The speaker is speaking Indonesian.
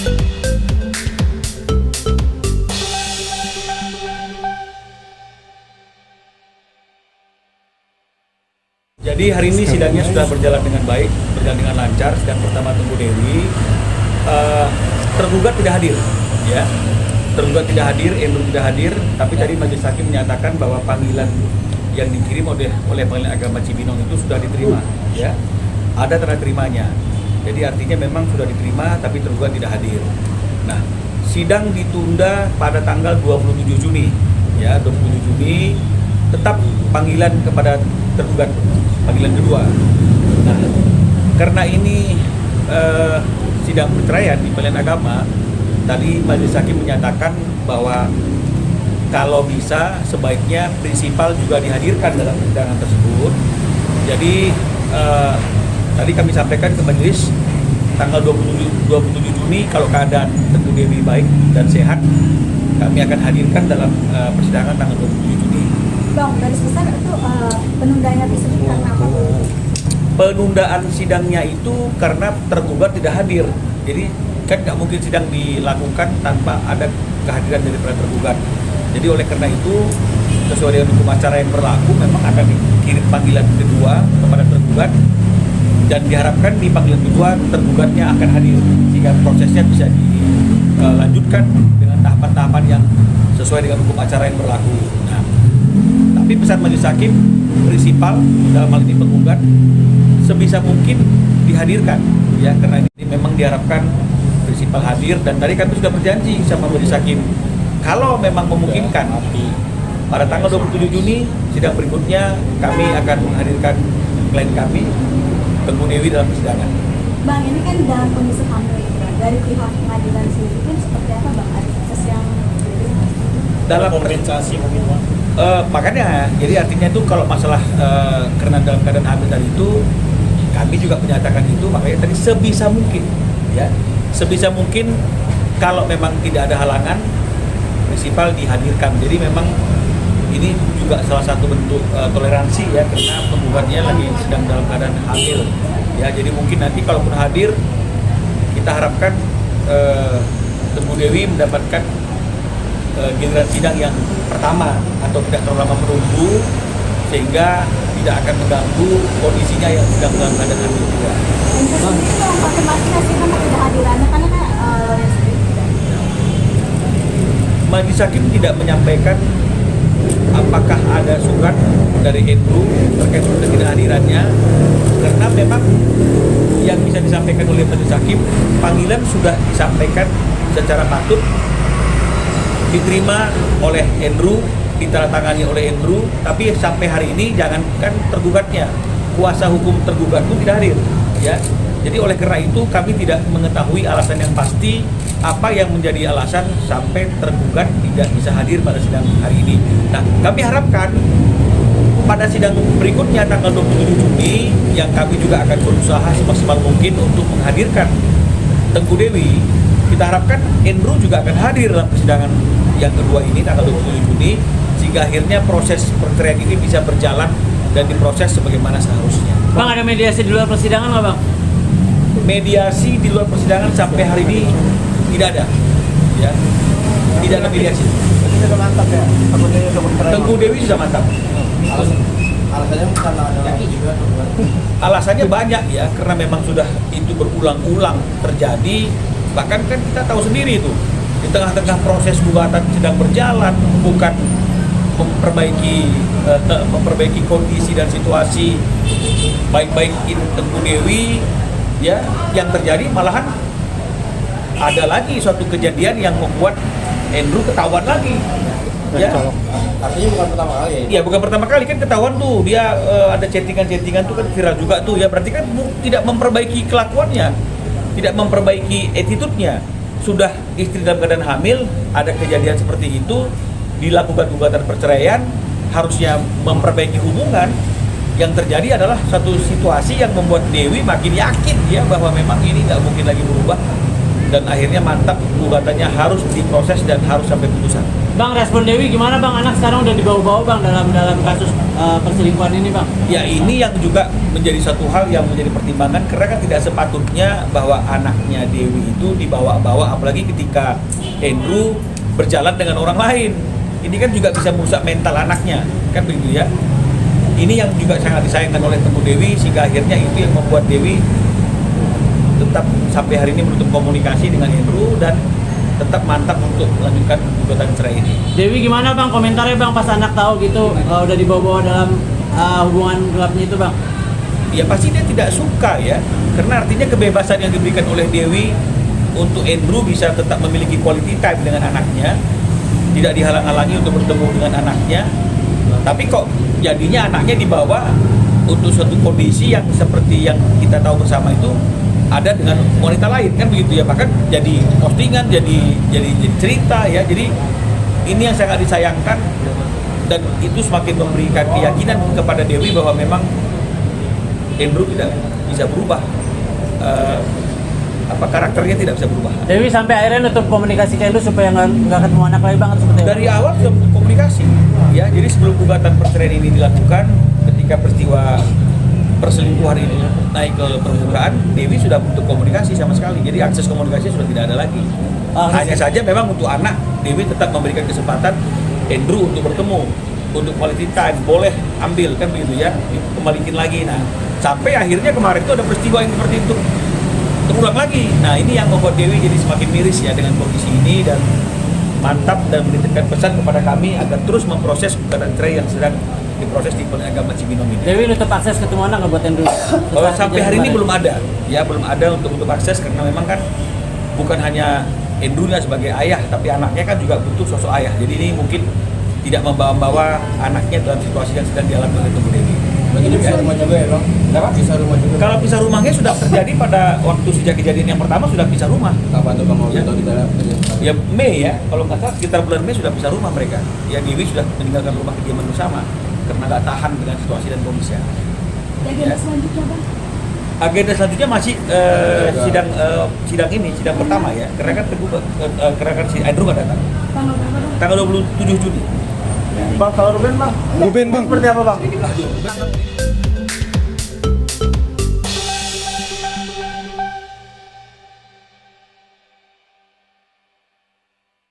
Jadi hari ini sidangnya sudah berjalan dengan baik, berjalan dengan lancar. Sidang pertama Tengku Dewi, tergugat tidak hadir, ya. Tergugat tidak hadir, Endru tidak hadir. Tapi tadi majelis hakim menyatakan bahwa panggilan yang dikirim oleh Pengadilan Agama Cibinong itu sudah diterima, ya. Ada tanda terimanya. Jadi artinya memang sudah diterima, tapi tergugat tidak hadir. Nah, sidang ditunda pada tanggal 27 Juni, ya, 27 Juni. Tetap panggilan kepada tergugat, panggilan kedua. Nah, karena ini sidang perceraian di Pengadilan Agama, tadi majelis hakim menyatakan bahwa kalau bisa sebaiknya prinsipal juga dihadirkan dalam persidangan tersebut. Jadi tadi kami sampaikan ke majelis tanggal 27 Juni kalau keadaan Tengku Dewi baik dan sehat, kami akan hadirkan dalam persidangan tanggal 27 Juni. Bang, garis besar itu penundaan tersebut karena apa? Penundaan sidangnya itu karena tergugat tidak hadir. Jadi kan nggak mungkin sidang dilakukan tanpa ada kehadiran daripada tergugat. Jadi oleh karena itu sesuai dengan hukum acara yang berlaku memang akan dikirim panggilan kedua kepada tergugat dan diharapkan di panggilan kedua tergugatnya akan hadir sehingga prosesnya bisa dilanjutkan dengan tahapan-tahapan yang sesuai dengan hukum acara yang berlaku. Nah, tapi pesan majelis hakim prinsipal dalam hal ini penggugat sebisa mungkin dihadirkan, ya, karena ini memang diharapkan prinsipal hadir. Dan tadi kami sudah berjanji sama majelis hakim kalau memang memungkinkan pada tanggal 27 Juni sidang berikutnya kami akan menghadirkan klien kami Tengku Dewi dalam persidangan. Bang, ini kan dalam kondisi hamil dari pihak pengadilan sendiri seperti apa, Bang? Ada proses yang dalam kompensasi mungkin, Bang? Makanya, jadi artinya itu kalau masalah karena dalam keadaan hamil tadi itu kami juga menyatakan itu, makanya tadi sebisa mungkin, ya, sebisa mungkin kalau memang tidak ada halangan, prinsipal dihadirkan. Jadi memang ini juga salah satu bentuk toleransi, ya, karena penggugatnya lagi sedang dalam keadaan hamil, ya. Jadi mungkin nanti kalaupun hadir, kita harapkan Tengku Dewi mendapatkan giliran sidang yang pertama atau tidak terlalu lama menunggu sehingga tidak akan mengganggu kondisinya yang sedang dalam keadaan hamil juga. Bang, konfirmasi hasil kehadirannya karena kan Majelis hakim tidak menyampaikan apakah ada surat dari Endru terkait dengan ketidakhadirannya, karena memang yang bisa disampaikan oleh majelis hakim, panggilan sudah disampaikan secara patut, diterima oleh Endru, ditandatangani oleh Endru, tapi sampai hari ini jangankan tergugatnya, kuasa hukum tergugat pun tidak hadir, ya. Jadi oleh karena itu kami tidak mengetahui alasan yang pasti apa yang menjadi alasan sampai tergugat tidak bisa hadir pada sidang hari ini. Nah, kami harapkan pada sidang berikutnya tanggal 27 Juni yang kami juga akan berusaha semaksimal mungkin untuk menghadirkan Tengku Dewi. Kita harapkan Endru juga akan hadir dalam persidangan yang kedua ini tanggal 27 Juni sehingga akhirnya proses perceraian ini bisa berjalan dan diproses sebagaimana seharusnya. Bang, ada mediasi di luar persidangan nggak, Bang? Mediasi di luar persidangan sampai hari ini tidak ada, ya, tidak ada mediasi. Ini sudah mantap, ya? Tengku Dewi sudah mantap. Alasannya karena ada lagi juga. Alasannya banyak, ya, karena memang sudah itu berulang-ulang terjadi. Bahkan kan kita tahu sendiri itu di tengah-tengah proses gugatan sedang berjalan, bukan memperbaiki kondisi dan situasi baik-baikin Tengku Dewi, ya, yang terjadi malahan ada lagi suatu kejadian yang membuat Endru ketahuan lagi, ya. Artinya bukan pertama kali, ya? Iya, bukan pertama kali kan ketahuan tuh dia ada chattingan tuh kan viral juga tuh, ya. Berarti kan tidak memperbaiki kelakuannya, tidak memperbaiki attitude-nya. Sudah istri dalam keadaan hamil, ada kejadian seperti itu, dilakukan gugatan perceraian, harusnya memperbaiki hubungan. Yang terjadi adalah satu situasi yang membuat Dewi makin yakin, ya, bahwa memang ini nggak mungkin lagi berubah. dan akhirnya mantap gugatannya harus diproses dan harus sampai putusan. Bang, respon Dewi gimana bang? Anak sekarang udah dibawa-bawa bang dalam kasus perselingkuhan ini bang. Ya ini yang juga menjadi satu hal yang menjadi pertimbangan karena kan tidak sepatutnya bahwa anaknya Dewi itu dibawa-bawa, apalagi ketika Andrew berjalan dengan orang lain. Ini kan juga bisa merusak mental anaknya, kan begitu ya. Ini yang juga sangat disayangkan oleh Teguh Dewi, sehingga akhirnya itu yang membuat Dewi tetap sampai hari ini menutup komunikasi dengan Andrew dan tetap mantap untuk melanjutkan gugatan cerai ini. Dewi gimana bang komentarnya bang pas anak tahu gitu udah dibawa-bawa dalam hubungan gelapnya itu bang? Ya pasti dia tidak suka ya, karena artinya kebebasan yang diberikan oleh Dewi untuk Andrew bisa tetap memiliki quality time dengan anaknya, tidak dihalang-halangi untuk bertemu dengan anaknya, tapi kok jadinya anaknya dibawa untuk suatu kondisi yang seperti yang kita tahu bersama itu ada dengan wanita lain, kan begitu ya, bahkan jadi postingan, jadi cerita ya. Jadi ini yang sangat disayangkan dan itu semakin memberikan keyakinan kepada Dewi bahwa memang Andrew tidak bisa berubah, karakternya tidak bisa berubah. Dewi sampai akhirnya nutup komunikasi ke Andrew supaya nggak ketemu anak lagi bang atau seperti apa? Dari awal sudah komunikasi ya, jadi sebelum gugatan perceraian ini dilakukan, ketika peristiwa perselingkuhan ini naik ke permukaan, Dewi sudah bentuk komunikasi sama sekali, jadi akses komunikasi sudah tidak ada lagi. Hanya saja memang untuk anak, Dewi tetap memberikan kesempatan Andrew untuk bertemu, untuk quality time, boleh ambil, kan begitu ya, kembalikin lagi. Nah, sampai akhirnya kemarin itu ada peristiwa yang seperti itu terulang lagi. Nah, ini yang membuat Dewi jadi semakin miris ya dengan kondisi ini, dan mantap dan menitipkan pesan kepada kami agar terus memproses gugatan cerai yang sedang diproses di Pengadilan Agama Cibinong ini. Dewi nutup akses ketemu anak nggak buat Andrew? Sampai hari ini belum ada, ya belum ada untuk akses, karena memang kan bukan hanya Andrew-nya sebagai ayah, tapi anaknya kan juga butuh sosok ayah. Jadi ini mungkin tidak membawa anaknya dalam situasi yang sedang dialami oleh Teguh Dewi. Berarti pisah rumah juga ya bang? Kenapa? Pisah rumah juga. Kalau pisah rumahnya sudah terjadi pada waktu sejak kejadian yang pertama sudah pisah rumah. Kapan tuh bang mau Ya. tahu di dalam? Ya Mei ya, kalau nggak salah sekitar bulan Mei sudah pisah rumah mereka. Ya Dewi sudah meninggalkan rumah kediaman bersama karena nggak tahan dengan situasi dan kondisi. Agenda selanjutnya bang? Agenda selanjutnya masih sidang pertama ya, karena kan si Andrew nggak datang. Tanggal berapa bang? Tanggal 27 Juni. Bang, kalau Ruben bang? Ruben bang. Seperti apa bang?